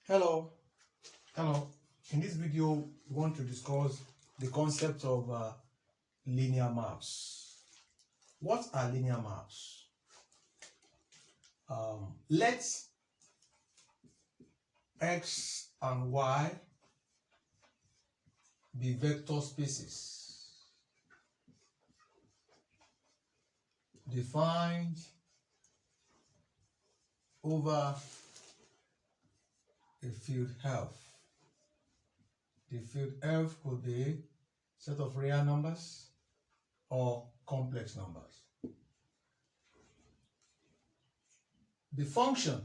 Hello. Hello. In this video, we want to discuss the concept of linear maps. What are linear maps? Let X and Y be vector spaces defined over a field F. The field F could be a set of real numbers or complex numbers. The function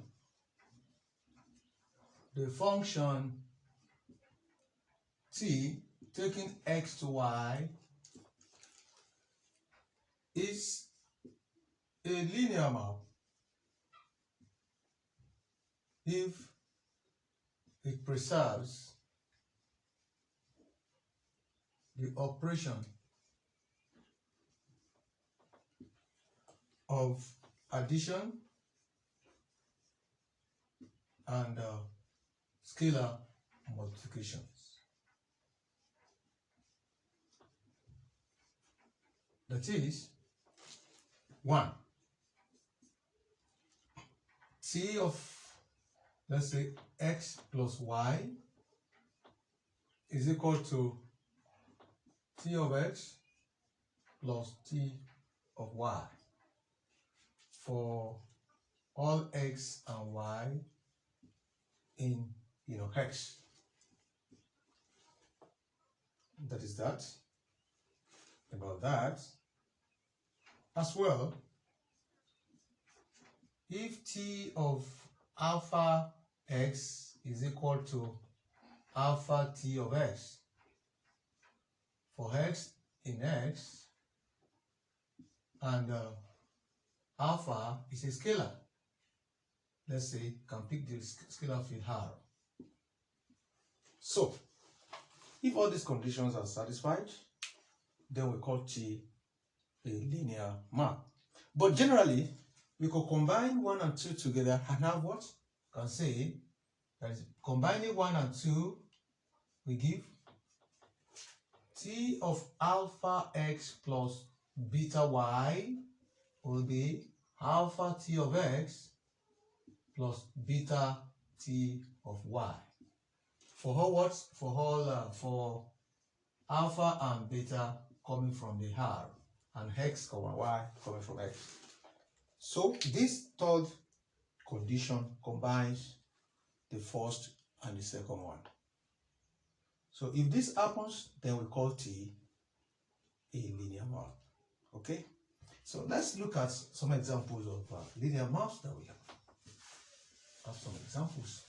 t taking x to y is a linear map if it preserves the operation of addition and scalar multiplications. That is 1. T of, let's say, x plus y is equal to t of x plus t of y for all x and y in x. That is that. About that. As well, if t of alpha x is equal to alpha t of x for x in x, and alpha is a scalar. Let's say you can pick the scalar field R. So, if all these conditions are satisfied, then we call T a linear map. But generally, we could combine 1 and 2 together and have what? You can say that is combining 1 and 2, we give T of alpha x plus beta y will be alpha t of x plus beta t of y. For all what? For alpha and beta coming from the R and x, y coming from x. So this third condition combines the first and the second one. So if this happens, then we call T a linear map. Okay? So let's look at some examples of linear maps that we have. Some examples.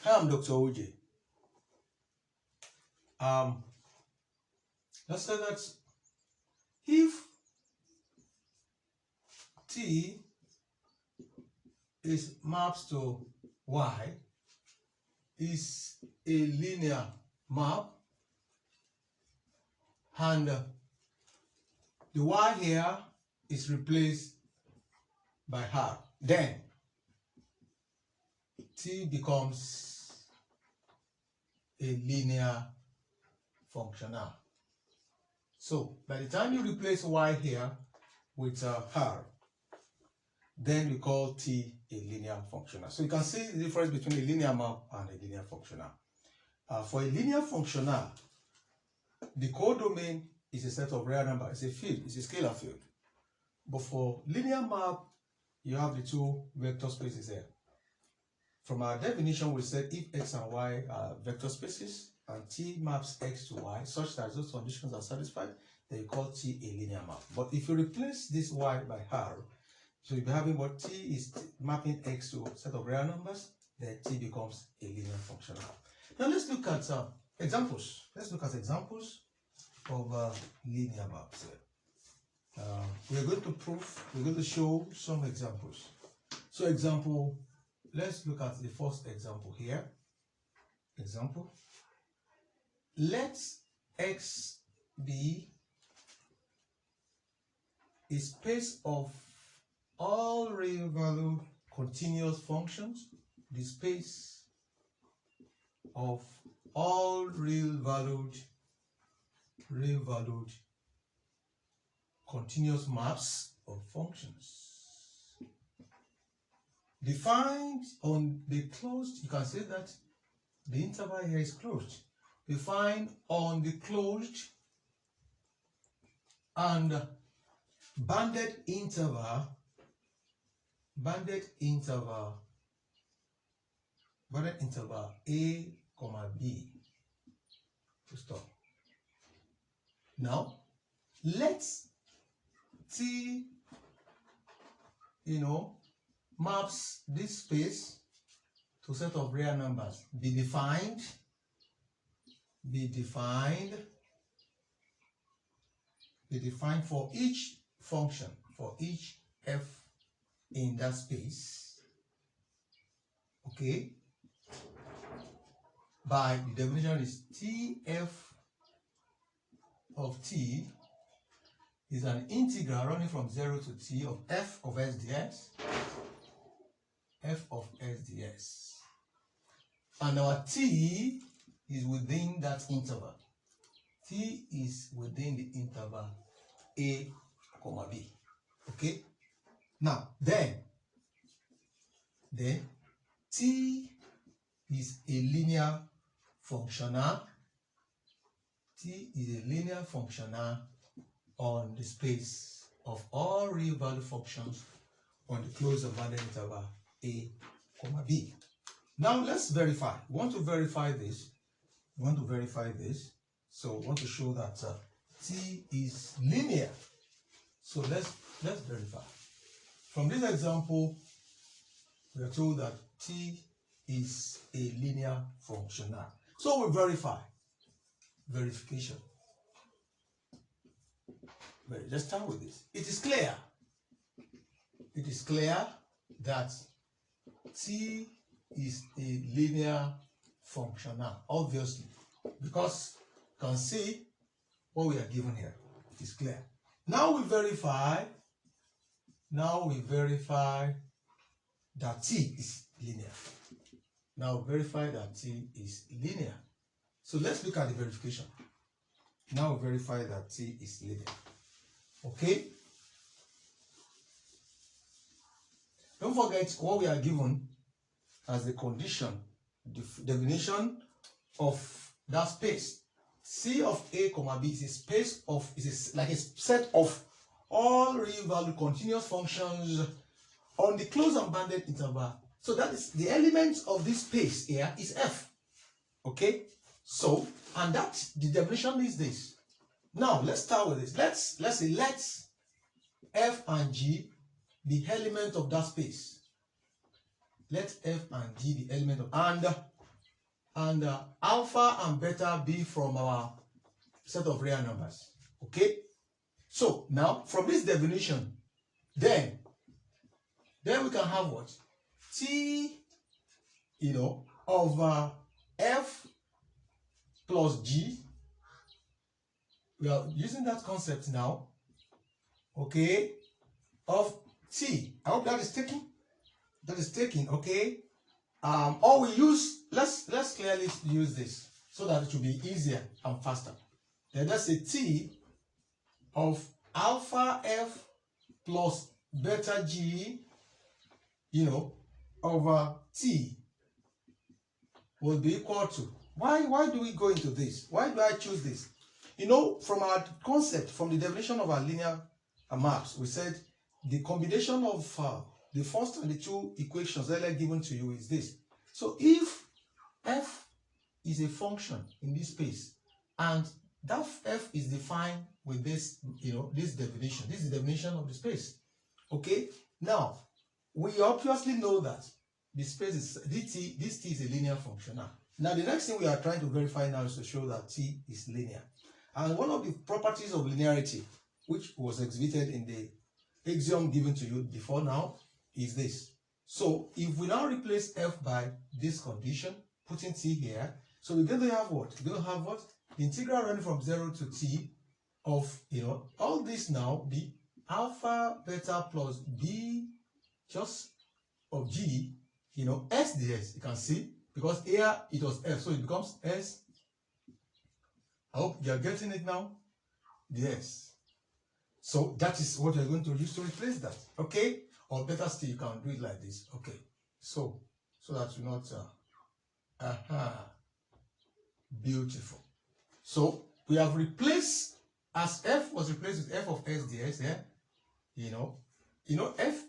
Hi, I'm Dr. OJ. Let's say that if T is maps to Y is a linear map, and the Y here is replaced by R, then T becomes a linear functional. So by the time you replace Y here with R, then we call T a linear functional. So you can see the difference between a linear map and a linear functional. For a linear functional, the codomain is a set of real numbers. It's a field, it's a scalar field. But for linear map, you have the two vector spaces there. From our definition, we said if x and y are vector spaces and T maps x to y such that those conditions are satisfied, then you call T a linear map. But if you replace this y by R, so you'll be having what T is mapping x to a set of real numbers, then T becomes a linear functional. Now let's look at examples. Let's look at examples of linear maps. We're going to show some examples. So example let's look at the first example here. Example. Let X be a space of all real valued continuous functions. The space of all real valued continuous maps of functions. Defined on the closed, you can say that the interval here is closed. Defined on the closed and banded interval A, B. To stop. Now, let's T, maps this space to a set of real numbers be defined for each function, for each f in that space, okay, by the definition is Tf of t is an integral running from 0 to t of f of s ds, and our t is within that interval. T is within the interval A, B. Okay? Now, then T is a linear functional. T is a linear functional on the space of all real value functions on the closed and bounded interval A, B. Now let's verify. We want to verify this. So we want to show that T is linear. So let's verify. From this example, we are told that T is a linear functional. So we verify. Verification. But let's start with this. It is clear that T is a linear functional, obviously, because you can see what we are given here. It is clear. Now we verify that T is linear. So let's look at the verification. Now we verify that T is linear. Okay? Don't forget what we are given as the condition, the definition of that space. C of A, B is a space of, like a set of all real value continuous functions on the closed and bounded interval. So that is the element of this space here is F. Okay? So, and that the definition is this. Now let's start with this. Let's say let F and G be element of that space. Let F and G be element of and alpha and beta be from our set of real numbers. Okay? So now from this definition, then we can have what? T, of F plus G. We are using that concept now. Okay? Of T. I hope that is taken. Okay? Or we use, let's clearly use this so that it will be easier and faster. Then let's say T of alpha F plus beta G, over T will be equal to. Why do we go into this? Why do I choose this? From our concept, from the definition of our linear maps, we said the combination of the first and the two equations earlier given to you is this. So if F is a function in this space and that F is defined with this, this definition, this is the definition of the space. Okay? Now, we obviously know that the space is this T is a linear function. Now, the next thing we are trying to verify now is to show that T is linear. And one of the properties of linearity, which was exhibited in the axiom given to you before now, is this. So if we now replace f by this condition, putting t here, so we're going to have what? We're going to have what? The integral running from 0 to t of, all this now be alpha beta plus b just of g, s ds. You can see, because here it was f, so it becomes s. I hope you're getting it now. Yes. So that is what you're going to use to replace that. Okay? Or better still, you can do it like this. Okay. So that you're not beautiful. So we have replaced, as f was replaced with f of s ds here, f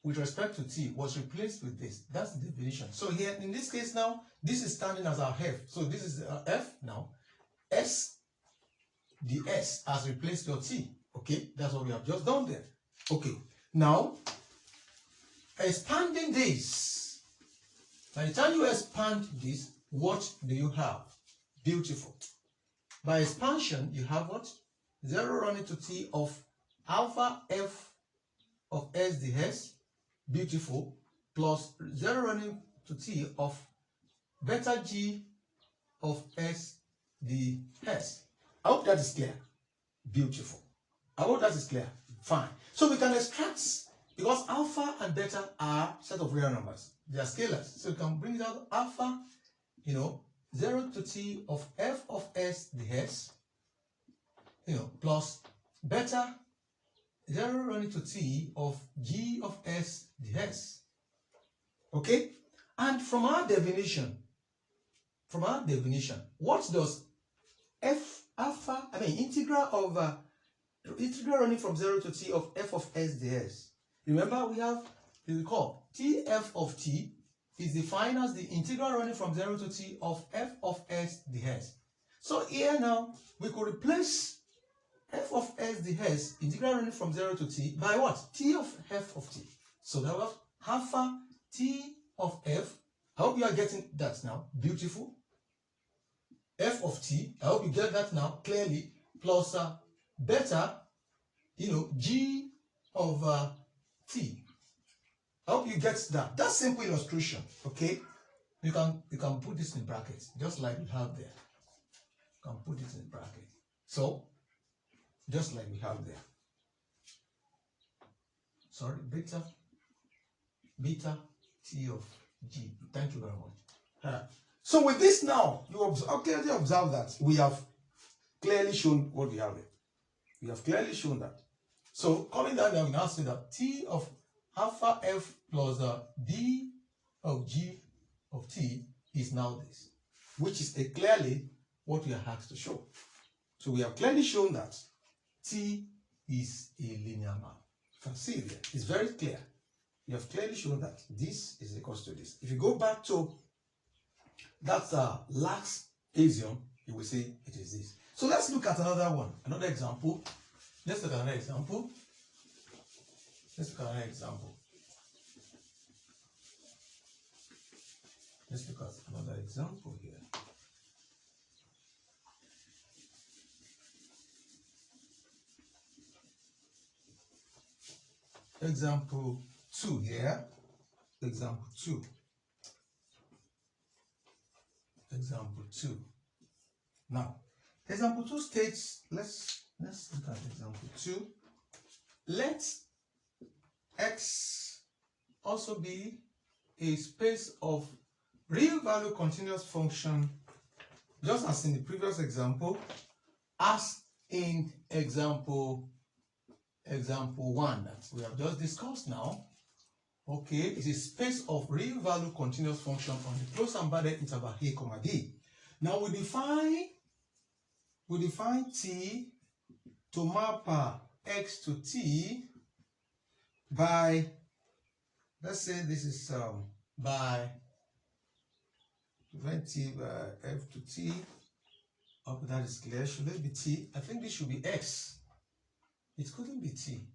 with respect to t was replaced with this. That's the definition. So here in this case now, this is standing as our f. So this is f now. S, the s has replaced your t. Okay, that's what we have just done there. Okay, now expanding this. By the time you expand this, what do you have? Beautiful. By expansion, you have what? 0 running to t of alpha f of s ds, beautiful, plus 0 running to t of beta g of s ds. I hope that is clear. Beautiful. I hope that is clear. Fine. So we can extract, because alpha and beta are set of real numbers. They are scalars. So we can bring it out alpha, 0 to t of f of s ds, plus beta 0 running to t of g of s ds. Okay? And from our definition, what does integral running from 0 to t of f of s ds? Remember, you recall, tf of t is defined as the integral running from 0 to t of f of s ds. So here now, we could replace f of s ds, integral running from 0 to t, by what? T of f of t. So that was alpha t of f. I hope you are getting that now. Beautiful. F of t, I hope you get that now clearly, plus beta, g of t. I hope you get that. That's simple illustration, okay? You can put this in brackets, just like we have there. You can put it in brackets. So, just like we have there. Sorry, beta t of g. Thank you very much. So with this now, you clearly observe that we have clearly shown what we have here. We have clearly shown that. So coming down there, we now say that t of alpha f plus b of g of t is now this, which is clearly what we are asked to show. So we have clearly shown that t is a linear map. You can see it there. It's very clear. We have clearly shown that this is equal to this. If you go back to that last axiom, you will say it is this. So let's look at another one, another example. Let's look at another example. Let's look at another example. Let's look at another example here. Example 2 here. Example 2. Example 2. Now, example 2 states, let's look at example 2. Let x also be a space of real value continuous function, just as in the previous example, as in example 1 that we have just discussed now. Okay, it's a space of real value continuous function on the closed and bounded interval a comma d. Now we define t to map x to t by, let's say this is by 20 f to t. Hope that is clear. Should it be t? I think this should be x. It couldn't be t.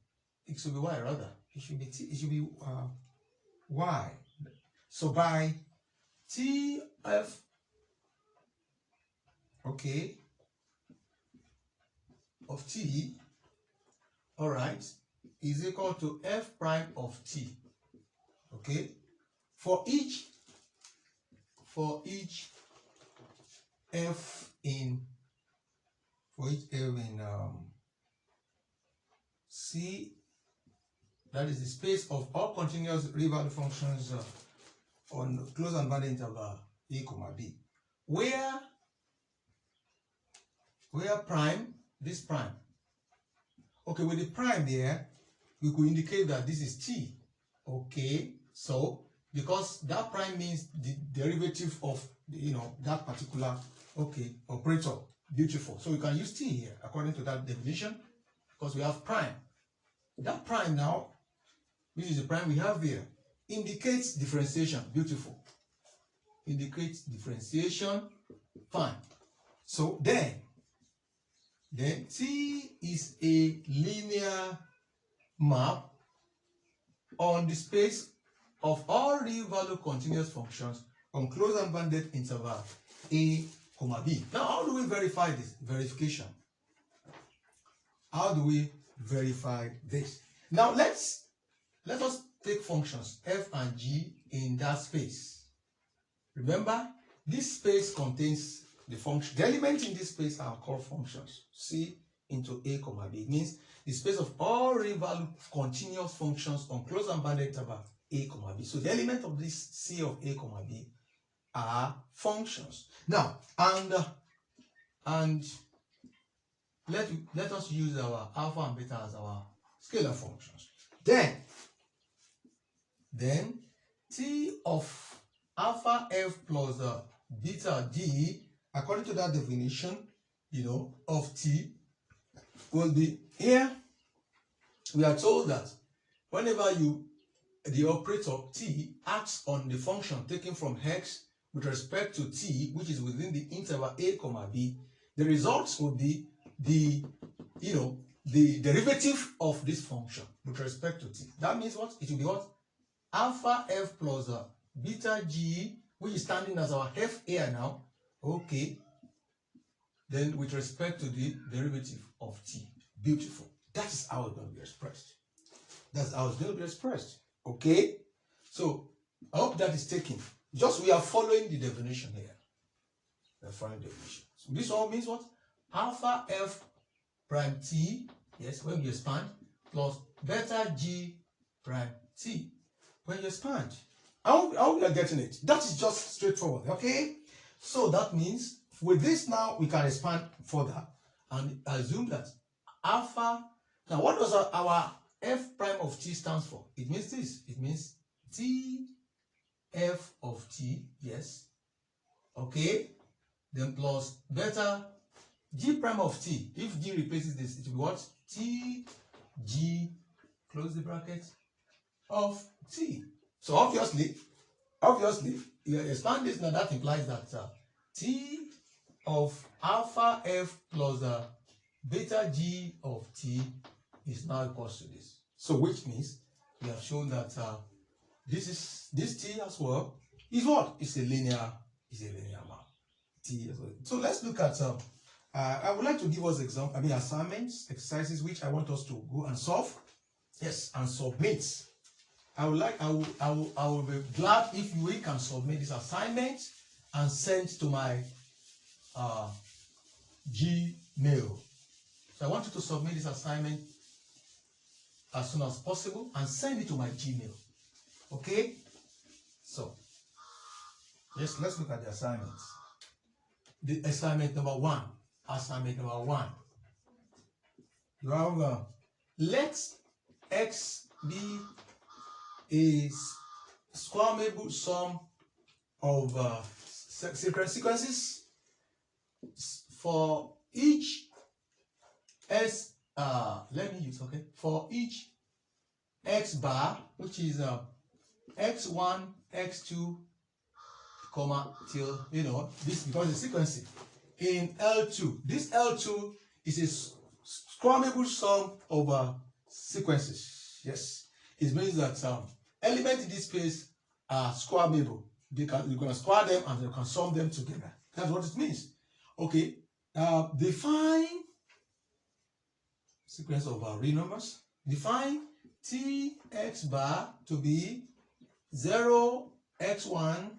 It should be y rather. It should be t. It should be y. So by t f, okay, of t, all right, is equal to f prime of t. Okay, for each f in C, that is the space of all continuous real value functions on closed and bounded interval a comma b, where prime, this prime, okay, with the prime there, we could indicate that this is t. Okay, so because that prime means the derivative of that particular operator. Beautiful. So we can use t here according to that definition because we have prime. That prime now, which is the prime we have here, indicates differentiation. Beautiful. Indicates differentiation. Fine. So then T is a linear map on the space of all real value continuous functions on closed and bounded interval a comma b. Now, how do we verify this? Verification. How do we verify this? Now let us take functions f and g in that space. Remember, this space contains the function. The elements in this space are called functions. C into a comma b. It means the space of all real value continuous functions on closed and bounded interval a comma b. So the element of this C of a comma b are functions. Now, and let us use our alpha and beta as our scalar functions. Then T of alpha f plus beta d, according to that definition, of T, will be here. We are told that whenever the operator T acts on the function taken from x with respect to T, which is within the interval a comma b, the results will be the derivative of this function with respect to T. That means what? It will be what? Alpha f plus beta g, which is standing as our f here now. Okay. Then with respect to the derivative of T. Beautiful. That is how it's going to be expressed. That's how it's going to be expressed. Okay. So I hope that is taken. Just we are following the definition here. We are following the definition. So this all means what? Alpha f prime t, yes, when you expand, plus beta g prime t when you expand. How we are getting it? That is just straightforward. Okay. So that means with this now we can expand further and assume that alpha. Now what does our f prime of t stands for? It means this. It means t f of t. Yes. Okay. Then plus beta g prime of t. If g replaces this, it will be what? T g, close the bracket, of t. So obviously, you expand this now, that implies that t of alpha f plus beta g of t is now equals to this. So which means we have shown that this t as well is what? It's a linear map. T as well. So let's look at I would like to give us assignments, exercises which I want us to go and solve. Yes, and submit. I will be glad if we can submit this assignment and send to my Gmail. So I want you to submit this assignment as soon as possible and send it to my Gmail. Okay? So, yes, let's look at the assignments. The assignment number one. Assignment number one. You have let x be a squareable sum of sequences for each for each x bar, which is x1, x2, comma till this becomes a sequence in L2. This L2 is a squareable sum of sequences. Yes, it means that elements in this space are squareable. You're going to square them and you can sum them together. That's what it means. Okay, define sequence of real numbers. Define Tx bar to be 0, x1,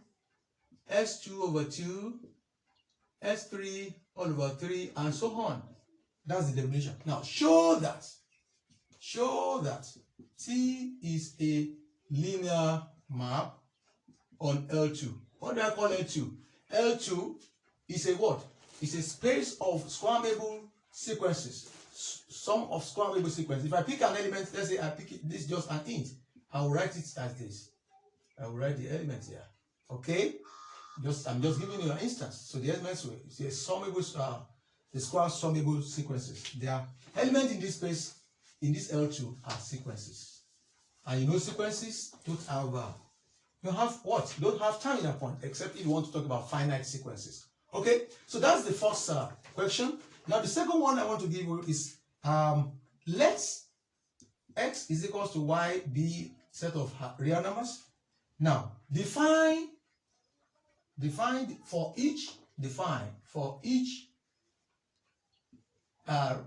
x2 over 2, x3 all over 3, and so on. That's the definition. Now show that T is a linear map on L2. What do I call L2? L2 is a what? It's a space of squamable sequences. Sum of squamable sequences. If I pick an element, let's say I pick it, this is just an int. I will write it as this. I will write the elements here. Okay? I'm just giving you an instance. So the elements will see summable, the square summable sequences. They are elements in this space, in this L2 are sequences. And you know sequences don't have you have what? You don't have terminal point, except if you want to talk about finite sequences. Okay, so that's the first question. Now the second one I want to give you is let x is equals to y be set of real numbers. Now define for each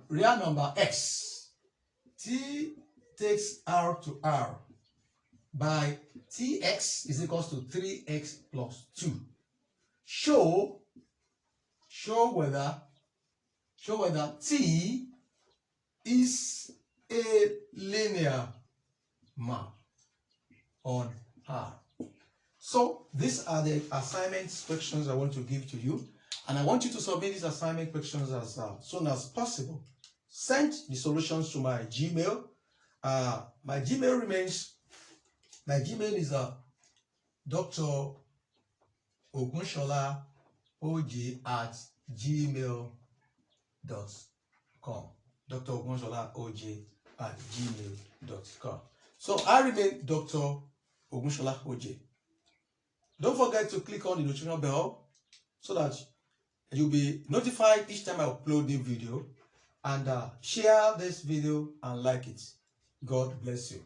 real number x, t takes r to r by tx is equals to 3x plus 2. Show whether T is a linear map on R. So these are the assignment questions I want to give to you, and I want you to submit these assignment questions as soon as possible. Send the solutions to my Gmail. My Gmail is Dr. Ogunshola oj@gmail.com. Dr. Ogunshola oj@gmail.com. So I remain Dr. Ogunshola oj. Don't forget to click on the notification bell so that you'll be notified each time I upload new video, and share this video and like it. God bless you.